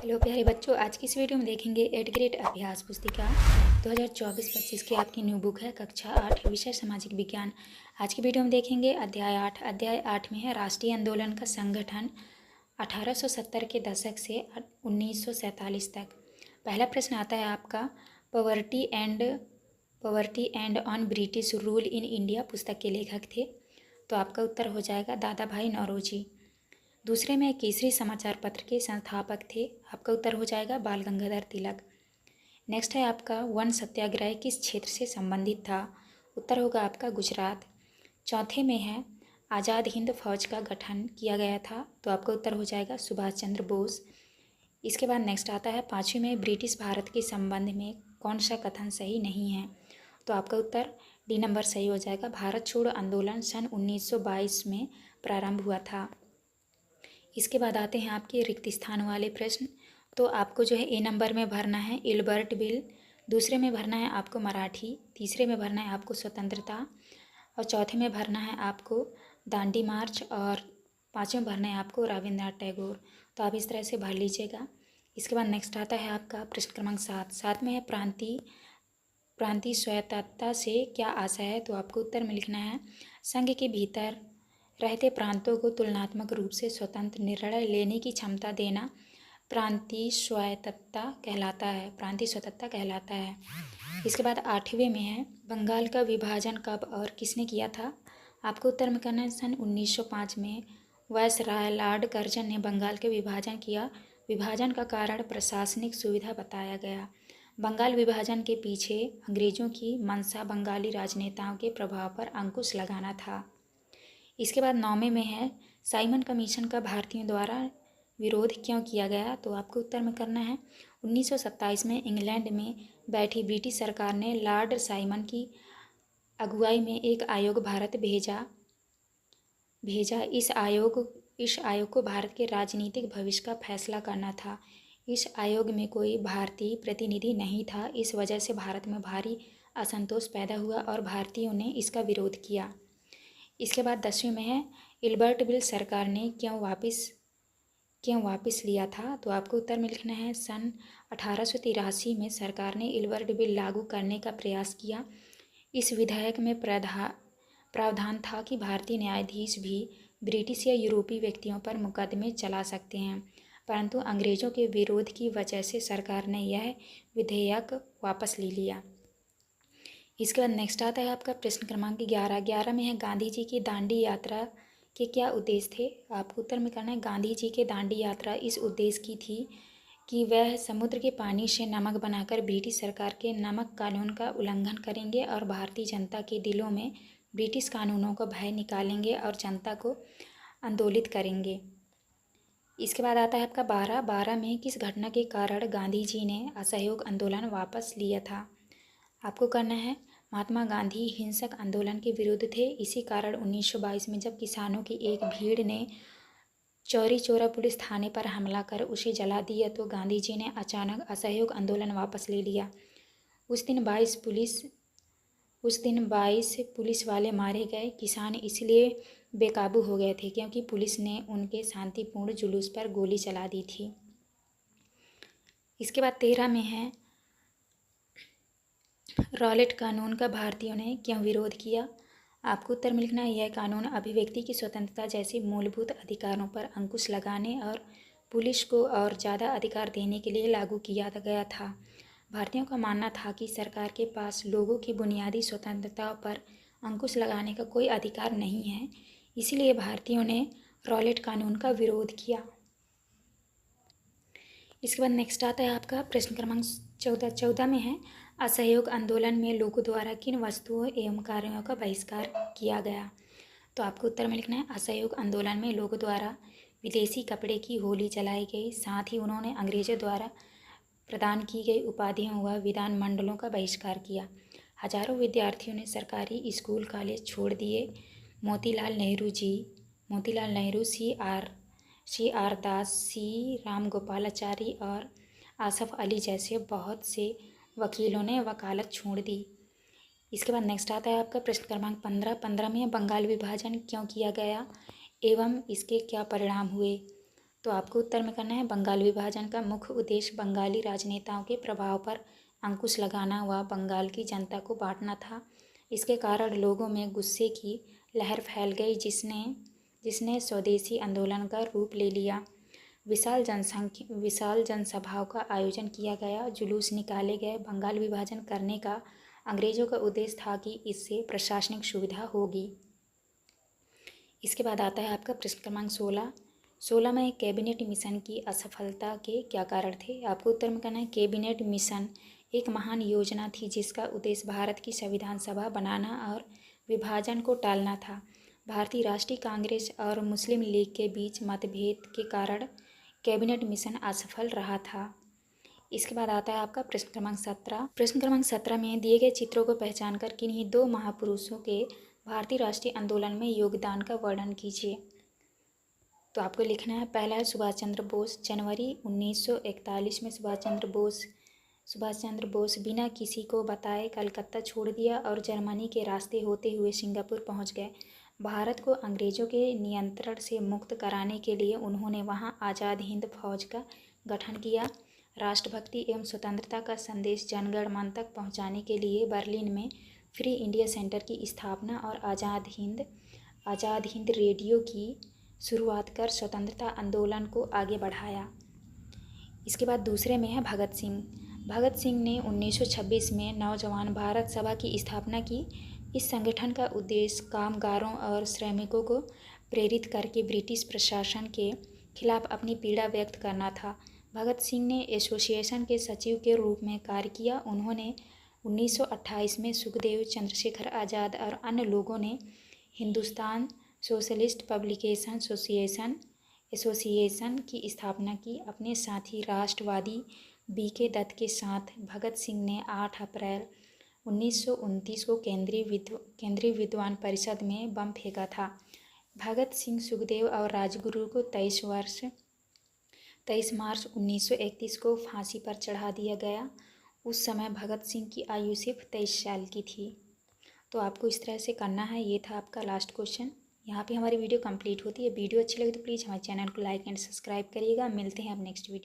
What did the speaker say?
Hello प्यारे बच्चों, आज की इस वीडियो में देखेंगे 8th ग्रेड अभ्यास पुस्तिका 2024-25 की आपकी न्यू बुक है कक्षा 8 विषय सामाजिक विज्ञान। आज की वीडियो में देखेंगे अध्याय 8 में है राष्ट्रीय आंदोलन का संगठन 1870 के दशक से 1947 तक। पहला प्रश्न आता है आपका poverty and on British rule in India पुस्तक के लेखक थे, तो आपका उत्तर हो जाएगा दादा भाई नौरोजी। दूसरे में केसरी समाचार पत्र के संस्थापक थे, आपका उत्तर हो जाएगा बाल गंगाधर तिलक। नेक्स्ट है आपका वन सत्याग्रह किस क्षेत्र से संबंधित था, उत्तर होगा आपका गुजरात। चौथे में है आज़ाद हिंद फौज का गठन किया गया था, तो आपका उत्तर हो जाएगा सुभाष चंद्र बोस। इसके बाद नेक्स्ट आता है पाँचवें में ब्रिटिश भारत के संबंध में कौन सा कथन सही नहीं है, तो आपका उत्तर डी नंबर सही हो जाएगा। भारत छोड़ो आंदोलन सन 1922 में प्रारंभ हुआ था। इसके बाद आते हैं आपके रिक्त स्थान वाले प्रश्न, तो आपको जो है ए नंबर में भरना है इल्बर्ट बिल, दूसरे में भरना है आपको मराठी, तीसरे में भरना है आपको स्वतंत्रता, और चौथे में भरना है आपको दांडी मार्च, और पाँचवें में भरना है आपको रविंद्रनाथ टैगोर। तो आप इस तरह से भर लीजिएगा। इसके बाद नेक्स्ट आता है आपका प्रश्न क्रमांक 7 में है प्रांतीय स्वायत्तता से क्या आशय है, तो आपको उत्तर में लिखना है संघ के भीतर रहते प्रांतों को तुलनात्मक रूप से स्वतंत्र निर्णय लेने की क्षमता देना प्रांतीय स्वायत्तता कहलाता है। इसके बाद 8वें में है बंगाल का विभाजन कब और किसने किया था, आपको उत्तर में करना है सन 1905 में वायसराय लॉर्ड कर्जन ने बंगाल के विभाजन किया। विभाजन का कारण प्रशासनिक सुविधा बताया गया। बंगाल विभाजन के पीछे अंग्रेजों की मंशा बंगाली राजनेताओं के प्रभाव पर अंकुश लगाना था। इसके बाद 9वें में है साइमन कमीशन का भारतीयों द्वारा विरोध क्यों किया गया, तो आपको उत्तर में करना है 1927 में इंग्लैंड में बैठी ब्रिटिश सरकार ने लॉर्ड साइमन की अगुवाई में एक आयोग भारत भेजा। इस आयोग को भारत के राजनीतिक भविष्य का फैसला करना था। इस आयोग में कोई भारतीय प्रतिनिधि नहीं था, इस वजह से भारत में भारी असंतोष पैदा हुआ और भारतीयों ने इसका विरोध किया। इसके बाद 10वें में है इल्बर्ट बिल सरकार ने क्यों वापस लिया था, तो आपको उत्तर में लिखना है सन 1883 में सरकार ने इल्बर्ट बिल लागू करने का प्रयास किया। इस विधेयक में प्रावधान था कि भारतीय न्यायाधीश भी ब्रिटिश या यूरोपीय व्यक्तियों पर मुकदमे चला सकते हैं, परंतु अंग्रेज़ों के विरोध की वजह से सरकार ने यह विधेयक वापस ले लिया। इसके बाद नेक्स्ट आता है आपका प्रश्न क्रमांक 11 में है गांधी जी की दांडी यात्रा के क्या उद्देश्य थे, आपको उत्तर में करना है गांधी जी के दांडी यात्रा इस उद्देश्य की थी कि वह समुद्र के पानी से नमक बनाकर ब्रिटिश सरकार के नमक कानून का उल्लंघन करेंगे और भारतीय जनता के दिलों में ब्रिटिश कानूनों का भय निकालेंगे और जनता को आंदोलित करेंगे। इसके बाद आता है आपका 12 में किस घटना के कारण गांधी जी ने असहयोग आंदोलन वापस लिया था, आपको करना है महात्मा गांधी हिंसक आंदोलन के विरुद्ध थे। इसी कारण 1922 में जब किसानों की एक भीड़ ने चौरी चौरा पुलिस थाने पर हमला कर उसे जला दिया, तो गांधी जी ने अचानक असहयोग आंदोलन वापस ले लिया। उस दिन 22 पुलिस वाले मारे गए। किसान इसलिए बेकाबू हो गए थे क्योंकि पुलिस ने उनके शांतिपूर्ण जुलूस पर गोली चला दी थी। इसके बाद 13 में है रॉलेट कानून का भारतीयों ने क्यों विरोध किया, आपको उत्तर में लिखना है यह कानून अभिव्यक्ति की स्वतंत्रता जैसे मूलभूत अधिकारों पर अंकुश लगाने और पुलिस को और ज़्यादा अधिकार देने के लिए लागू किया गया था। भारतीयों का मानना था कि सरकार के पास लोगों की बुनियादी स्वतंत्रता पर अंकुश लगाने का कोई अधिकार नहीं है, इसलिए भारतीयों ने रॉलेट कानून का विरोध किया। इसके बाद नेक्स्ट आता है आपका प्रश्न क्रमांक 14 में है असहयोग आंदोलन में लोगों द्वारा किन वस्तुओं एवं कार्यों का बहिष्कार किया गया, तो आपको उत्तर में लिखना है असहयोग आंदोलन में लोगों द्वारा विदेशी कपड़े की होली जलाई गई, साथ ही उन्होंने अंग्रेजों द्वारा प्रदान की गई उपाधियों व विधान मंडलों का बहिष्कार किया। हजारों विद्यार्थियों ने सरकारी स्कूल कॉलेज छोड़ दिए। मोतीलाल नेहरू, सी आर दास, सी राम गोपालाचारी और आसफ अली जैसे बहुत से वकीलों ने वकालत छोड़ दी। इसके बाद नेक्स्ट आता है आपका प्रश्न क्रमांक 15 में बंगाल विभाजन क्यों किया गया एवं इसके क्या परिणाम हुए, तो आपको उत्तर में करना है बंगाल विभाजन का मुख्य उद्देश्य बंगाली राजनेताओं के प्रभाव पर अंकुश लगाना व बंगाल की जनता को बांटना था। इसके कारण लोगों में गुस्से की लहर फैल गई जिसने स्वदेशी आंदोलन का रूप ले लिया। विशाल जनसभाओं का आयोजन किया गया, जुलूस निकाले गए। बंगाल विभाजन करने का अंग्रेज़ों का उद्देश्य था कि इससे प्रशासनिक सुविधा होगी। इसके बाद आता है आपका प्रश्न क्रमांक 16 में कैबिनेट मिशन की असफलता के क्या कारण थे। आपको उत्तर में करना है कैबिनेट मिशन एक महान योजना थी जिसका उद्देश्य भारत की संविधान सभा बनाना और विभाजन को टालना था। भारतीय राष्ट्रीय कांग्रेस और मुस्लिम लीग के बीच मतभेद के कारण कैबिनेट मिशन असफल रहा था। इसके बाद आता है आपका प्रश्न क्रमांक 17। प्रश्न क्रमांक 17 में दिए गए चित्रों को पहचान कर किन्हीं दो महापुरुषों के भारतीय राष्ट्रीय आंदोलन में योगदान का वर्णन कीजिए। तो आपको लिखना है, पहला है सुभाष चंद्र बोस। जनवरी 1941 में सुभाष चंद्र बोस बिना किसी को बताए कलकत्ता छोड़ दिया और जर्मनी के रास्ते होते हुए सिंगापुर पहुंच गए। भारत को अंग्रेज़ों के नियंत्रण से मुक्त कराने के लिए उन्होंने वहां आज़ाद हिंद फौज का गठन किया। राष्ट्रभक्ति एवं स्वतंत्रता का संदेश जनगण मन तक पहुंचाने के लिए बर्लिन में फ्री इंडिया सेंटर की स्थापना और आज़ाद हिंद रेडियो की शुरुआत कर स्वतंत्रता आंदोलन को आगे बढ़ाया। इसके बाद दूसरे में है भगत सिंह ने 1926 में नौजवान भारत सभा की स्थापना की। इस संगठन का उद्देश्य कामगारों और श्रमिकों को प्रेरित करके ब्रिटिश प्रशासन के खिलाफ अपनी पीड़ा व्यक्त करना था। भगत सिंह ने एसोसिएशन के सचिव के रूप में कार्य किया। उन्होंने 1928 में सुखदेव, चंद्रशेखर आज़ाद और अन्य लोगों ने हिंदुस्तान सोशलिस्ट पब्लिकेशन एसोसिएशन की स्थापना की। अपने साथी राष्ट्रवादी बीके दत्त के साथ भगत सिंह ने 8 अप्रैल 1929 को केंद्रीय विद्वान परिषद में बम फेंका था। भगत सिंह, सुखदेव और राजगुरु को 23 मार्च 1931 को फांसी पर चढ़ा दिया गया। उस समय भगत सिंह की आयु सिर्फ 23 साल की थी। तो आपको इस तरह से करना है। ये था आपका लास्ट क्वेश्चन। यहाँ पे हमारी वीडियो कंप्लीट होती है। वीडियो अच्छी लगी तो प्लीज़ हमारे चैनल को लाइक एंड सब्सक्राइब करिएगा। मिलते हैं अब नेक्स्ट वीडियो।